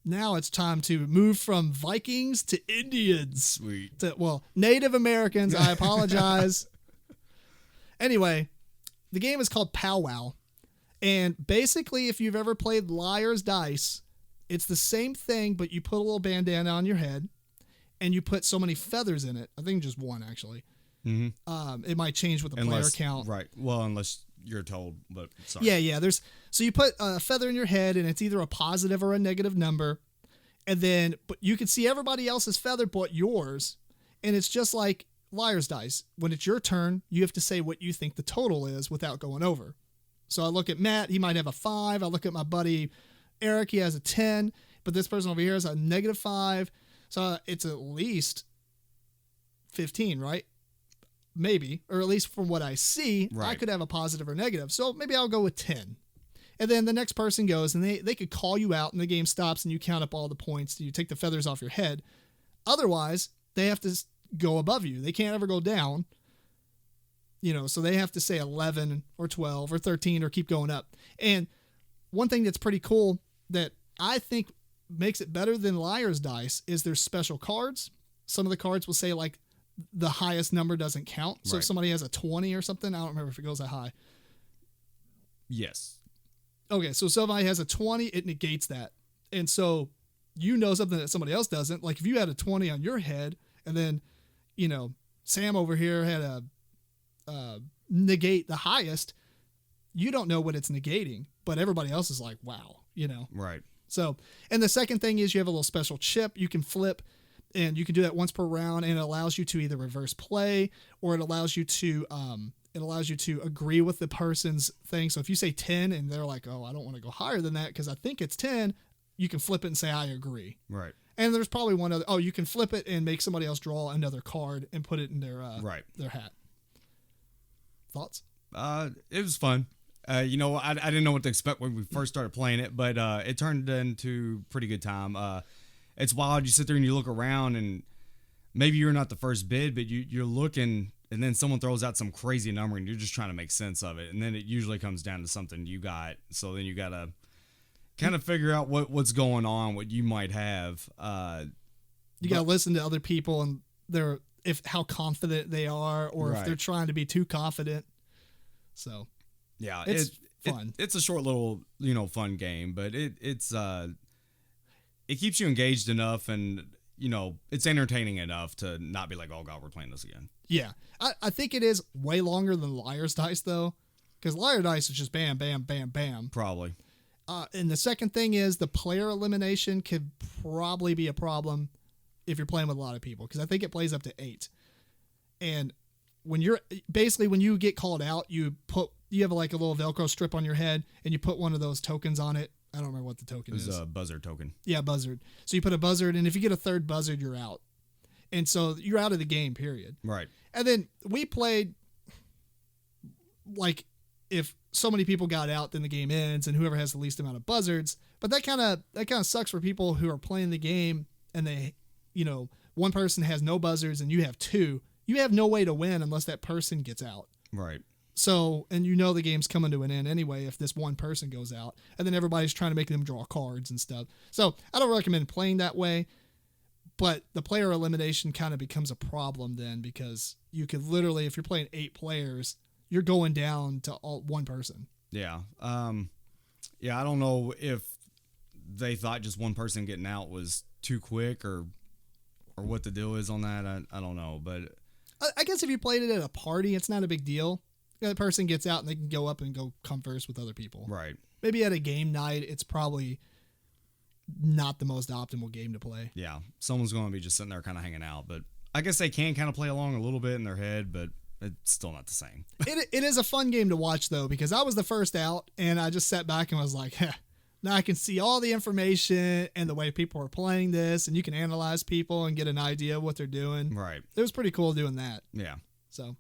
now it's time to move from Vikings to Indians. Sweet. Native Americans. I apologize. Anyway, the game is called Pow Wow. And basically, if you've ever played Liar's Dice, it's the same thing, but you put a little bandana on your head and you put so many feathers in it. I think just one, actually. Mm-hmm. It might change with the player count. Right. Well, unless you're told, but sorry. Yeah. So you put a feather in your head and it's either a positive or a negative number. And then, but you can see everybody else's feather but yours. And it's just like Liar's Dice. When it's your turn, you have to say what you think the total is without going over. So I look at Matt, he might have a 5. I look at my buddy Eric, he has a 10. But this person over here has a -5. So it's at least 15, right? Maybe, or at least from what I see, right. I could have a positive or negative. So maybe I'll go with 10. And then the next person goes and they could call you out and the game stops and you count up all the points. You take the feathers off your head. Otherwise, they have to go above you. They can't ever go down. So they have to say 11 or 12 or 13 or keep going up. And one thing that's pretty cool that I think makes it better than Liar's Dice is there's special cards. Some of the cards will say like the highest number doesn't count. So if somebody has a 20 or something, I don't remember if it goes that high. Yes. Okay, so somebody has a 20, it negates that. And so something that somebody else doesn't. Like if you had a 20 on your head and then, Sam over here had a negate the highest, you don't know what it's negating, but everybody else is like, wow, Right. So, and the second thing is you have a little special chip you can flip. And you can do that once per round, and it allows you to either reverse play or it allows you to agree with the person's thing. So if you say 10 and they're like, oh, I don't want to go higher than that because I think it's 10, you can flip it and say, I agree. Right. And there's probably one other. Oh, you can flip it and make somebody else draw another card and put it in their hat. Thoughts? It was fun. I didn't know what to expect when we first started playing it, but it turned into pretty good time. It's wild. You sit there and you look around and maybe you're not the first bid, but you're looking and then someone throws out some crazy number and you're just trying to make sense of it. And then it usually comes down to something you got. So then you got to kind of figure out what's going on, what you might have. You got to listen to other people and how confident they are or if they're trying to be too confident. So yeah, it's fun. It's a short little, fun game, but it keeps you engaged enough and, it's entertaining enough to not be like, oh, God, we're playing this again. Yeah. I think it is way longer than Liar's Dice, though, because Liar's Dice is just bam, bam, bam, bam. Probably. And the second thing is the player elimination could probably be a problem if you're playing with a lot of people, because I think it plays up to 8. And when you get called out, you have like a little Velcro strip on your head and you put one of those tokens on it. I don't remember what the token is. It's a buzzard token. Yeah, buzzard. So you put a buzzard, and if you get a third buzzard, you're out. And so you're out of the game, period. Right. And then we played, like, if so many people got out, then the game ends, and whoever has the least amount of buzzards. But that kind of sucks for people who are playing the game, and they, one person has no buzzards, and you have 2. You have no way to win unless that person gets out. Right. So, and the game's coming to an end anyway if this one person goes out. And then everybody's trying to make them draw cards and stuff. So, I don't recommend playing that way. But the player elimination kind of becomes a problem then because you could literally, if you're playing 8 players, you're going down to one person. Yeah. I don't know if they thought just one person getting out was too quick or what the deal is on that. I don't know. But I guess if you played it at a party, it's not a big deal. The person gets out and they can go up and go converse with other people. Right. Maybe at a game night, it's probably not the most optimal game to play. Yeah. Someone's going to be just sitting there kind of hanging out. But I guess they can kind of play along a little bit in their head, but it's still not the same. It is a fun game to watch, though, because I was the first out, and I just sat back and was like, now I can see all the information and the way people are playing this, and you can analyze people and get an idea of what they're doing. Right. It was pretty cool doing that. Yeah. So